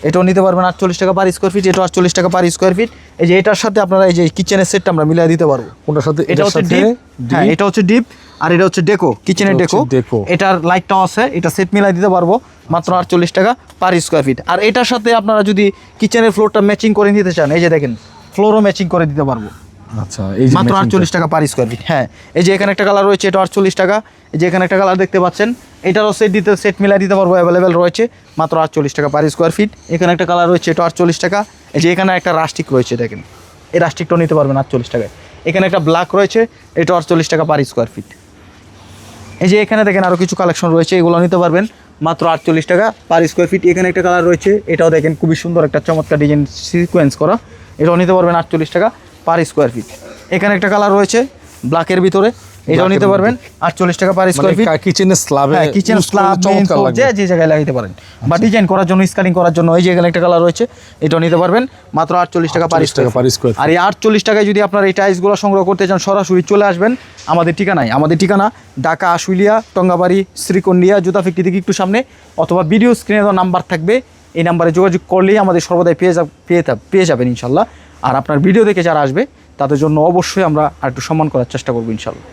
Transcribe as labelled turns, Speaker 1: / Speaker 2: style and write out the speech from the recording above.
Speaker 1: এটাও নিতে পারবেন 48 টাকা পার স্কোয়ার ফিট, এটাও 48 টাকা পার স্কোয়ার ফিট। এই যে এটার সাথে আপনারা এই যে কিচেনের সেটটা আমরা মিলিয়ে দিতে পারবো।
Speaker 2: কোনটার সাথে?
Speaker 1: এটা হচ্ছে ডিপ, হ্যাঁ এটা হচ্ছে ডিপ, আর এটা হচ্ছে ডেকো, কিচেনের ডেকো। এটার লাইটটাও আছে, এটা সেট মিলাই দিতে পারবো মাত্র 48 টাকা পার স্কোয়ার ফিট। আর এটার সাথে আপনারা যদি কিচেনের ফ্লোরটা ম্যাচিং করে নিতে চান, এই যে দেখেন ফ্লোরও ম্যাচিং করে দিতে পারবো।
Speaker 2: আচ্ছা, এই যে
Speaker 1: মাত্র 48 টাকা পার স্কোয়ার ফিট। হ্যাঁ, এই যে এখানে একটা কালার রয়েছে, এটা 48 টাকা। এই যে এখানে একটা কালার দেখতে পাচ্ছেন, এটারও সেট মিলাই দিতে পারবো, অ্যাভেলেবেল রয়েছে মাত্র 48 টাকা পার স্কোয়ার ফিট। এখানে একটা কালার রয়েছে, এটা 48 টাকা। এই যে এখানে একটা রাস্টিক রয়েছে, দেখেন এই রাস্টিকটাও নিতে পারবেন 48 টাকায়। এখানে একটা ব্ল্যাক রয়েছে, এটা 48 টাকা পার স্কোয়ার ফিট। এই যে এখানে দেখেন আরও কিছু কালেকশন রয়েছে, এগুলো নিতে পারবেন মাত্র 48 টাকা পার স্কোয়ার ফিট। এখানে একটা কালার রয়েছে, এটাও দেখেন খুবই সুন্দর একটা চমৎকার ডিজাইন সিকোয়েন্স করা, এটাও নিতে পারবেন 48 টাকা পার স্কোয়ার ফিট। এখানে একটা কালার রয়েছে ব্ল্যাকের ভিতরে, এটাও নিতে পারবেন 48 টাকা পার স্কোয়ার ফিট।
Speaker 2: কিচেনের স্ল্যাবে,
Speaker 1: কিচেন স্ল্যাব যে জায়গায় লাগাইতে পারেন, বা ডিজাইন করার জন্য, স্কালিং করার জন্য। এই যে এখানে একটা কালার রয়েছে, এটাও নিতে পারবেন মাত্র 48 টাকা পার স্কোয়ার। আর এই 48 টাকায় যদি আপনার এই টাইলসগুলো সংগ্রহ করতে চান, সরাসরি চলে আসবেন আমাদের ঠিকানায়। আমাদের ঠিকানা ঢাকা আশুলিয়া, টঙ্গাবাড়ি, শ্রীকন্ডিয়া, জুতা ফ্যাক্টরি থেকে একটু সামনে, অথবা ভিডিও স্ক্রিনে দেওয়া নাম্বার থাকবে, এই নাম্বারে যোগাযোগ করলেই আমাদের সর্বদাই পেয়ে যাবেন ইনশাল্লাহ। আর আপনার ভিডিও দেখে যারা আসবে তাদের জন্য অবশ্যই আমরা আর একটু সম্মান করার চেষ্টা করবো ইনশাল্লাহ।